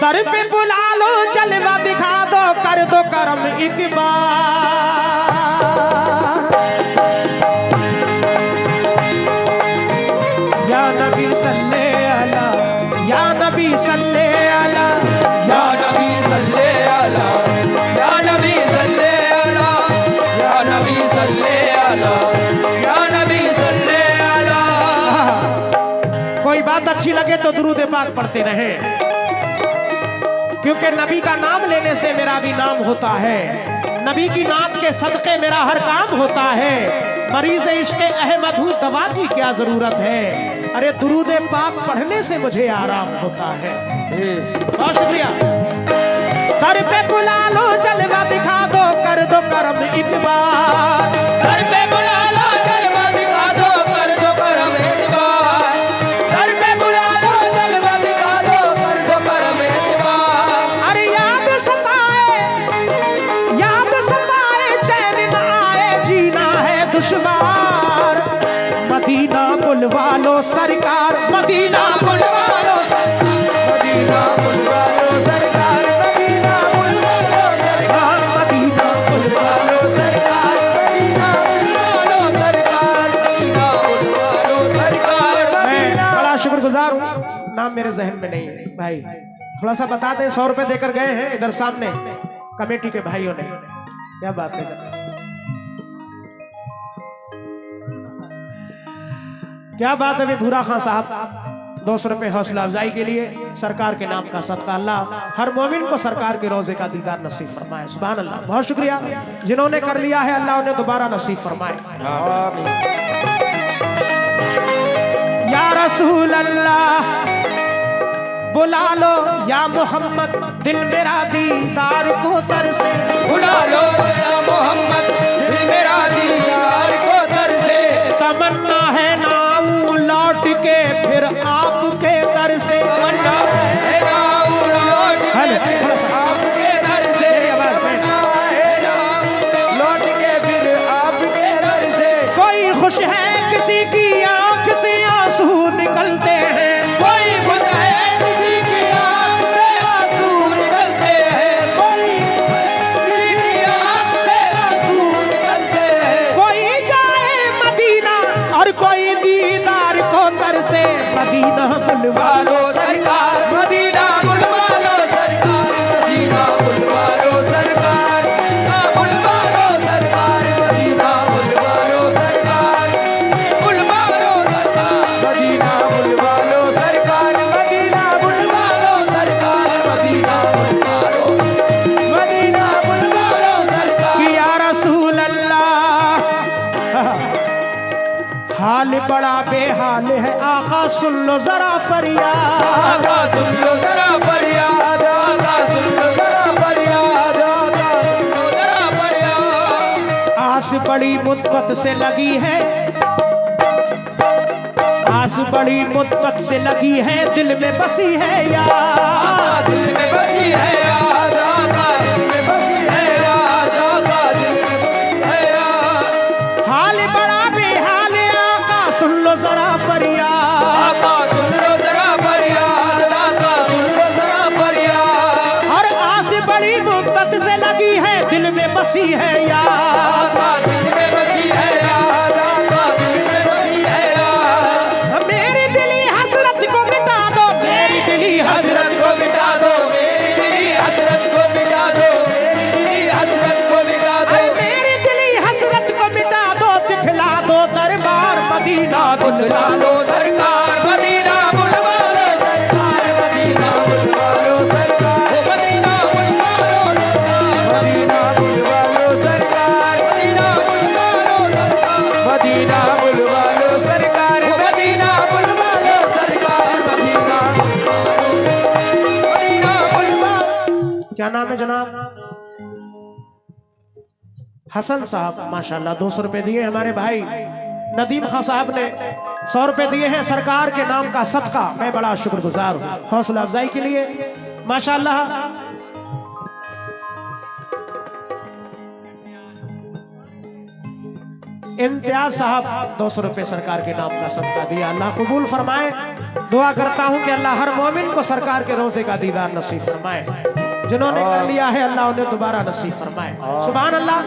दर पे बुला लो जलवा दिखा दो कर दो करम एक बार। या नबी सल्ले अला या नबी सल्ले अला या नबी सल्ले अला या नबी सल्ले अला या नबी सल्ले अला या नबी सल्ले अला। कोई बात अच्छी लगे तो दुरूद पाक पढ़ते रहे, क्योंकि नबी का नाम लेने से मेरा भी नाम होता है, नबी की नात के सदके मेरा हर काम होता है। मरीज इश्क़ अहमद हूँ, दवा की क्या जरूरत है, अरे दुरूद पाक पढ़ने से मुझे आराम होता है। बहुत शुक्रिया। दर पे बुला लो जलवा दिखा दो कर दो करम एक बार। दर पे बुला लो जलवा दिखा दो कर दो करम एक बार। दर पे बुला लो जलवा दिखा दो कर दो करम एक बार। अरे याद सताए चैन न आए जीना है दुश्वार। मदीना बुलवा लो सरकार, मदीना बुलवा लो सरकार, मदीना बुलवा लो सरकार, मदीना बुलवा लो सरकार, मदीना बुलवा लो सरकार, मदीना बुलवा लो सरकार, मदीना बुलवा लो सरकार। मैं बड़ा शुक्रगुजार हूँ, नाम मेरे जहन में नहीं है भाई, थोड़ा सा बता दें। 100 रुपए देकर गए हैं इधर सामने कमेटी के भाइयों ने, क्या बात है। क्या बात है भूरा खान साहब, 200 रुपए हौसला अफजाई के लिए सरकार के नाम का सदका। अल्लाह हर मोमिन को सरकार के रोजे का दीदार नसीब फरमाए। सुभान अल्लाह। बहुत शुक्रिया जिन्होंने कर लिया है, अल्लाह उन्हें दोबारा नसीब फरमाए। या रसूल अल्लाह बुला लो या मोहम्मद दिल मेरा दीदार को तरसे। बुला लो या मोहम्मद दिल मेरा दीदार को तरसे। तमन्ना है ना लौट के फिर आपके दर से। तमन्ना है ना लौट के फिर आपके दर से। लौट के फिर आपके दर से। कोई खुश है किसी की आंख से आंसू निकलते हैं, कोई खुश है किसी की आंख से आंसू निकलते हैं, कोई किसी की आंख से आंसू निकलते हैं। कोई जाए मदीना और कोई दीदार को तरसे। मदीना बुलवा लो सरकार, मदीना बुलवा लो सरकार, मदीना बुलवा लो सरकार, बुलवा लो सरकार, मदीना बुलवा लो सरकार, बुलवा लो सरकार, मदीना बुलवा लो सरकार, मदीना बुलवा लो सरकार, मदीना बुलवा लो, मदीना बुलवा लो सरकार। या रसूल अल्लाह हाल बड़ा बेहाल है आका सुन लो जरा फरियाद। आका सुन लो जरा फरियाद, आका सुन लो जरा फरियाद, आका सुन लो जरा फरियाद। आस बड़ी मुद्दत से लगी है, आस बड़ी मुद्दत से लगी है, दिल में बसी है याद, दिल में बसी है याद, आका दिल में बसी है याद, आका दिल में बसी है याद। हाल बड़ा बेहाल आका सुन लो जरा फरियाद। आका सुन लो जरा फरियाद, आका सुन लो जरा फरियाद। और आस बड़ी मुद्दत से लगी है, दिल में बसी है याद, आका दिल में बसी है याद, आका दिल में बसी है याद। मेरी दिली हसरत को मिटा दो, मेरी दिली हसरत को मिटा दो, मेरी दिली हसरत को मिटा दो, मेरी दिली हसरत को मिटा दो, मेरी दिली हसरत को मिटा दो, दिखला दो दरबार मदीना बुलवा लो सरकार, मदीना बुलवा लो सरकार, मदीना बुलवा लो सरकार, मदीना बुलवा लो सरकार, मदीना बुलवा लो सरकार, मदीना बुलवा लो सरकार, मदीना बुलवा लो सरकार, मदीना बुलवा लो सरकार, मदीना बुलवा। क्या नाम है जनाब? हसन साहब माशाल्लाह 200 रुपए दिए हमारे भाई। नदीम खान साहब ने 100 रुपए दिए हैं सरकार के नाम का सदका, मैं बड़ा शुक्रगुजार हूँ हौसला अफजाई के लिए माशाल्लाह। इम्तियाज साहब 200 रुपए सरकार के नाम का सदका दिया। अल्लाह कबूल फरमाए। दुआ करता हूं कि अल्लाह हर मोमिन को सरकार के रोजे का दीदार नसीब फरमाए। जिन्होंने कर लिया है अल्लाह उन्हें दोबारा नसीब फरमाए। सुभान अल्लाह।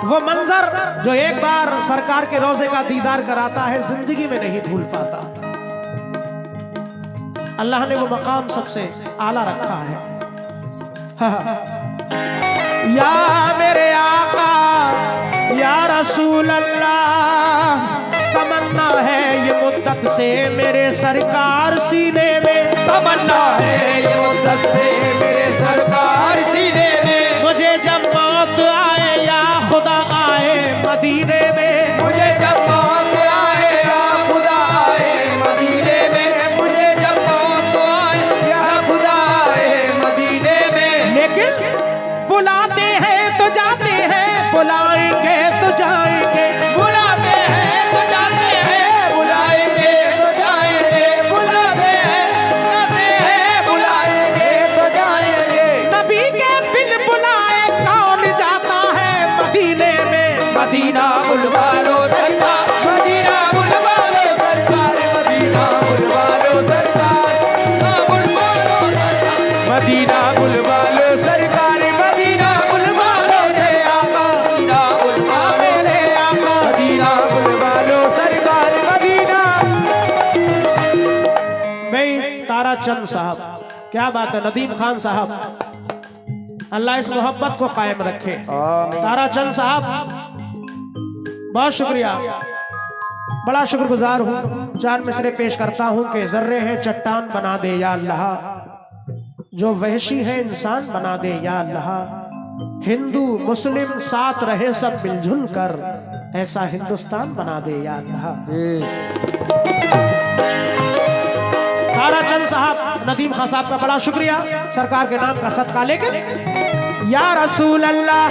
वो मंजर जो एक बार सरकार के रोजे का दीदार कराता है जिंदगी में नहीं भूल पाता। अल्लाह ने वो मकाम सबसे आला रखा है। या मेरे आका या रसूल अल्लाह, तमन्ना है ये मुद्दत से मेरे सरकार सीने में, तमन्ना है ये मुद्दत से मेरे सरकार सीने में। मुझे जब मौत आए या खुदा आए मदीने में, मुझे जब मौत आए या खुदा आए मदीने में, मुझे जब मौत आए या खुदा आए मदीने में। लेकिन बुलाते हैं तो जाते हैं, बुलाएंगे तो जाएंगे, बुलाते हैं तो जाते हैं, बुलाएंगे तो जाएंगे, बुलाते हैं जाते हैं, बुलाएंगे तो जाएंगे। नबी के बिन बुलाए कौन जाता है मदीने में। मदीना बुलवा लो सरकार, मदीना बुलवा लो सरकार, मदीना बुलवा लो सरकार, बुलवा लो सरकार, मदीना बुलवा लो सरकार, मदीना बुलवा लो जय आका, मदीना बुलवा लो मेरे आका। मदीना बुलवा लो सरकार, मदीना। भाई तारा चंद साहब, क्या बात है। नदीम खान साहब, अल्लाह इस मोहब्बत को कायम रखे। तारा चंद साहब बहुत शुक्रिया, बड़ा शुक्रगुजार हूँ। चार मिसरे पेश करता हूँ कि जर्रे है चट्टान बना दे या अल्लाह, जो वहशी है इंसान बना दे या अल्लाह, हिंदू मुस्लिम साथ रहे सब मिलजुल कर, ऐसा हिंदुस्तान बना दे या अल्लाह। तारा चंद साहब, नदीम खान साहब का बड़ा शुक्रिया सरकार के नाम का सदका लेकर। या रसूल अल्लाह,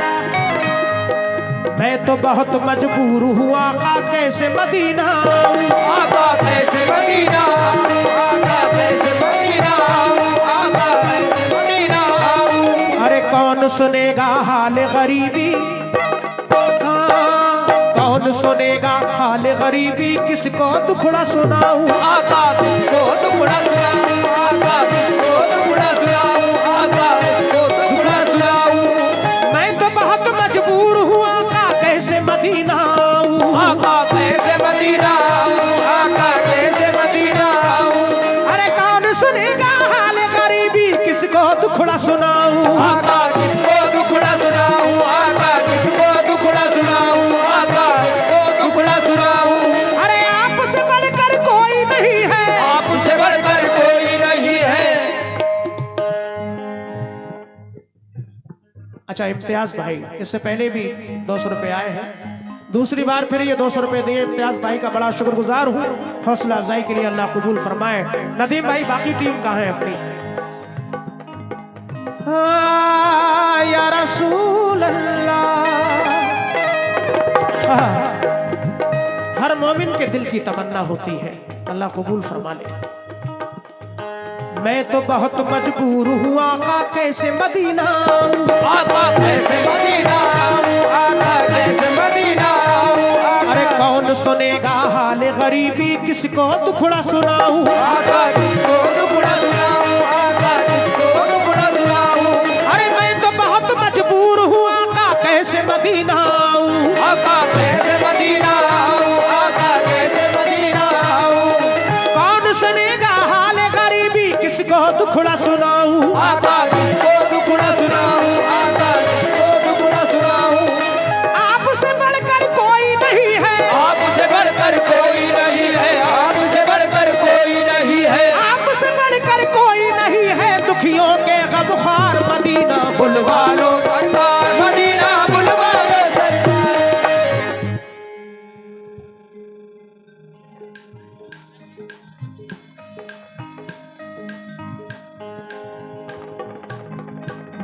मैं तो बहुत मजबूर हूँ आका कैसे मदीना आऊं, आका कैसे मदीना आऊं, आका कैसे मदीना आऊं, आका कैसे मदीना आऊं। अरे कौन सुनेगा हाल गरीबी, कौन सुनेगा हाल गरीबी, किसको दुखड़ा सुनाऊं। आका किसको दुखड़ा सुनाऊं, आका किसको दुखड़ा सुनाऊं, आका किसको दुखड़ा सुनाऊं। मैं तो बहुत मजबूर हूँ आका कैसे मदीना आऊं, आका कैसे मदीना आऊं, आका कैसे मदीना आऊं। अरे कौन सुनेगा हाल गरीबी, किसको दुखड़ा सुनाऊं। आका किसको दुखड़ा सुनाऊं, आका किसको दुखड़ा सुनाऊं, आका किसको दुखड़ा सुनाऊं। अरे आपसे बढ़कर कोई नहीं है, आपसे बढ़कर कोई नहीं है। अच्छा इम्तियाज भाई, इससे पहले भी 200 रुपए आए हैं, दूसरी बार फिर ये 200 रुपए दिए। इम्तियाज भाई का बड़ा शुक्रगुजार हूँ, हौसला अफजाई के लिए अल्लाह कबूल फरमाए। नदीम भाई बाकी टीम कहाँ है अपनी। या रसूल अल्लाह, हर मोमिन के दिल की तमन्ना होती है, अल्लाह कबूल फरमा ले। मैं तो बहुत मजबूर हूँ आका कैसे मदीना आऊं, आका कैसे मदीना आऊं, आका कैसे मदीना आऊं। अरे कौन सुनेगा हाल गरीबी, किसको दुखड़ा सुनाऊं। आका किसको दुखड़ा सुनाऊं, आका किसको दुखड़ा सुनाऊं। अरे मैं तो बहुत मजबूर हूँ आका कैसे मदीना आऊं, आका कैसे मदीना आऊं, आका कैसे मदीना आऊं। कौन सुनेगा हाल गरीबी, किसको दुखड़ा सुनाऊं। आका किसको दुखड़ा सुनाऊं, आका किसको दुखड़ा सुनाऊं। आपसे बढ़कर कोई नहीं है, आपसे बढ़कर कोई नहीं है, आपसे बढ़कर कोई नहीं है। आपसे बढ़कर कोई नहीं है, दुखियों के गमख्वार मदीना बुलवा लो सरकार, मदीना बुलवा लो सरकार।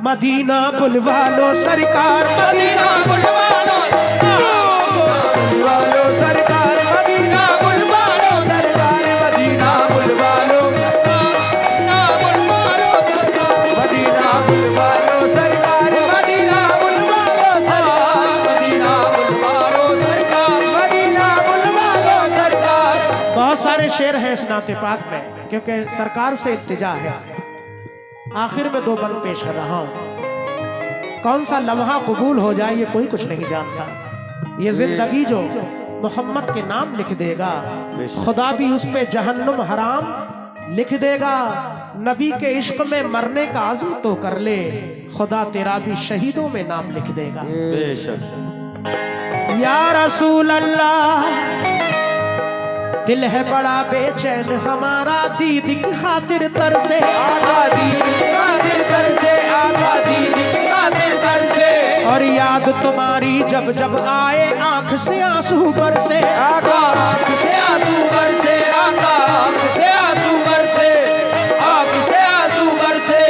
मदीना बुलवा लो सरकार, मदीना बुलवा लो, बुलवा लो सरकार, मदीना बुलवा लो सरकार, मदीना बुलवा लो, मदीना बुलवा लो सरकार, मदीना बुलवा लो सरकार, मदीना बुलवा लो सरकार, मदीना बुलवा लो सरकार, नाते पाक में, क्योंकि सरकार से इल्तिजा है। आखिर में 2 बंद पेश कर रहा हूं। कौन सा लम्हा कबूल हो जाए ये कोई कुछ नहीं जानता। ये जिंदगी जो मोहम्मद के नाम लिख देगा, खुदा भी उस पे जहन्नुम हराम लिख देगा। नबी के इश्क में मरने का आज़म तो कर ले, खुदा तेरा भी शहीदों में नाम लिख देगा। या रसूल अल्लाह, दिल है बड़ा बेचैन हमारा दीद की खातिर तरसे, आका दीद की खातिर तरसे, आका दीद की खातिर तरसे। और याद तुम्हारी जब जब आए आंख से आंसू बरसे, आका आंख से आंसू बरसे, आका आंख से आंसू बरसे, आंख से आंसू बरसे।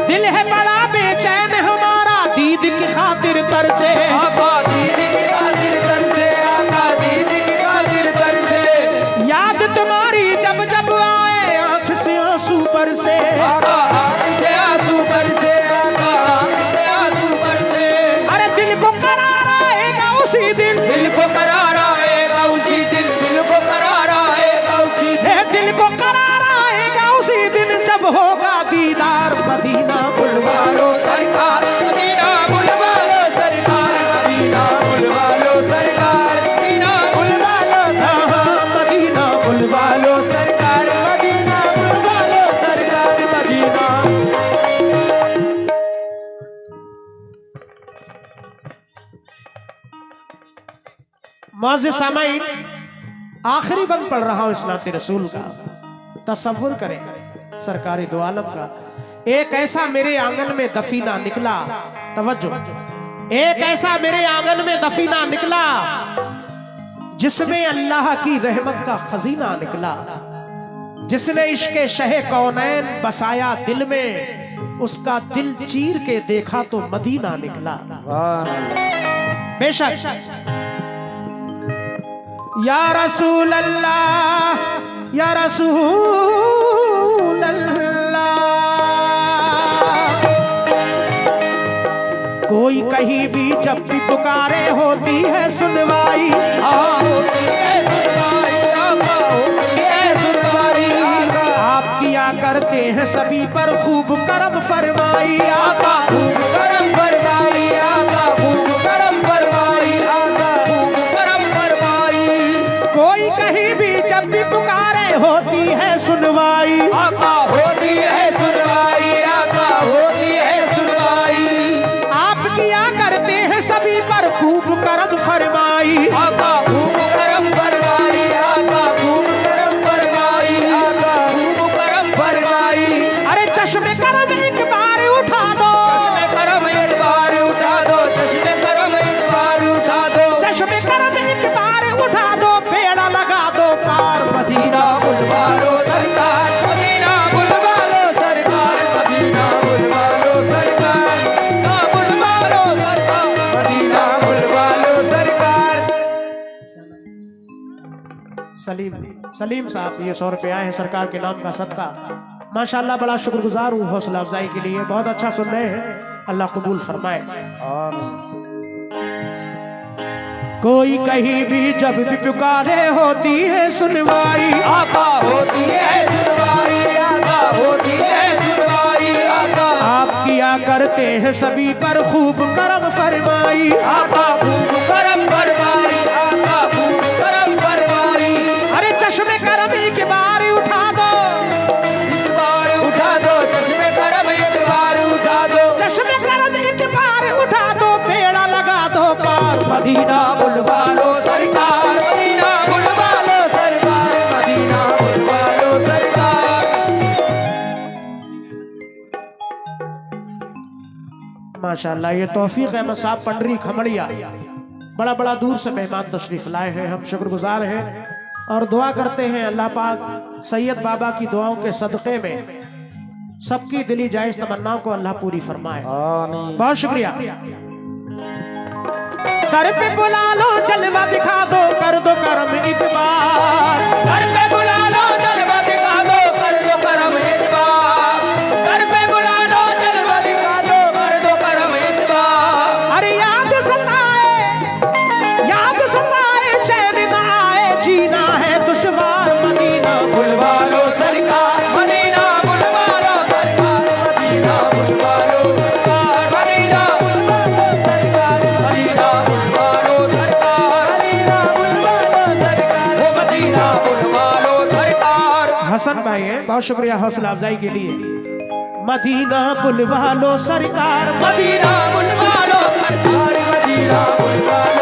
दिल है बड़ा बेचैन हमारा दीद की खातिर तरसे, आका दीद की खातिर तरसे, आका दीद की खातिर तरसे। याद तुम्हारी जब जब आए आंख से आंसू बरसे। आका आंख से आंसू बरसे, आका आंख से आंसू बरसे। अरे दिल को करार आएगा उसी दिन, दिल को करार आएगा उसी दिन, दिल को करार आएगा उसी दिन। दिल को करार आएगा उसी दिन जब होगा दीदार मदीना बुलवा लो सरकार, मदीना बुलवा लो सरकार, मदीना बुलवा लो सरकार, मदीना बुलवा लो, मदीना बुलवा लो सरकार, मदीना बुलवा लो सरकार, मदीना। मौज़ सामाईन, आखिरी बंद पढ़ रहा हूं इस नाते रसूल का। तसव्वुर करें सरकारी दो आलम का। एक ऐसा मेरे आंगन में दफीना निकला, तवज्जो, एक ऐसा मेरे आंगन में दफीना निकला जिसमें अल्लाह की रहमत का खजीना निकला। जिसने इश्क़े शहे कौनैन बसाया दिल में, उसका दिल चीर के देखा तो मदीना निकला। बेशक या रसूल अल्लाह, या रसूल अल्लाह, कोई कहीं भी जब भी पुकारे होती है सुनवाई, होती है सुनवाई, आका होती है सुनवाई। आप किया करते हैं सभी पर खूब करम फरमाई। आका खूब करम फरमाई, आका खूब करम फरमाई, आका खूब करम फरमाई। कोई कहीं भी जब भी पुकारे होती है सुनवाई, आका होती है सुनवाई, आका होती है सुनवाई। आप किया करते हैं सभी पर खूब करम फरमाई। आका खूब करम फरमाई, आका खूब करम फरमाई, आका खूब करम फरमाई। अरे चश्मे करम एक बार उठा दो, चश्मे करम एक बार उठा दो, चश्मे करम एक बार उठा दो, चश्मे करम एक बार उठा दो, बेड़ा लगा दो पार। मदीना बुलवा लो सरकार, मदीना बुलवा लो सरकार, मदीना बुलवा लो सरकार, बुलवा लो सरकार, मदीना बुलवा लो सरकार। सलीम साहब ये 100 रुपये आए हैं सरकार के नाम का सदका। माशाल्लाह बड़ा शुक्रगुजार हूँ हौसला अफजाई के लिए। बहुत अच्छा सुन रहे हैं, अल्लाह कबूल फरमाए। कोई कहीं भी जब भी पुकारे होती है सुनवाई, आका होती है सुनवाई, आका होती है सुनवाई, आका आप किया करते हैं सभी पर खूब करम फरमाई। आका खूब करम फरमाई, आका खूब करम फरमाई। अरे चश्मे करम एक बार उठा दो, एक बार उठा दो, चश्मे करम एक बार उठा दो, चश्मे करम एक बार उठा दो, बेड़ा लगा दो पार। मदीना बुलवा लो सरकार, मदीना बुलवा लो सरकार, मदीना बुलवा लो सरकार। माशाल्लाह ये तौफीक अहमद साहब पंडरी खमड़िया, बड़ा बड़ा दूर से मेहमान तशरीफ लाए हैं। हम शुक्रगुजार हैं और दुआ करते हैं अल्लाह पाक सैयद बाबा की दुआओं के सदक़े में सबकी दिली जायज तमन्नाओं को अल्लाह पूरी फरमाए। बहुत शुक्रिया। घर पे बुला लो जलवा दिखा दो, कर दो करम एक बार। घर पे बुला लो जलवा दिखा दो, कर दो करम एक बार। घर पे बुला लो जलवा दिखा दो, कर दो करम एक बार। अरे याद सताए चैन न आए, जीना है दुश्वार। मदीना बुलवा लो हसन भाई हैं, बहुत शुक्रिया हौसला अफजाई के लिए। मदीना बुलवा लो सरकार, मदीना बुलवा लो सरकार, मदीना बुलवा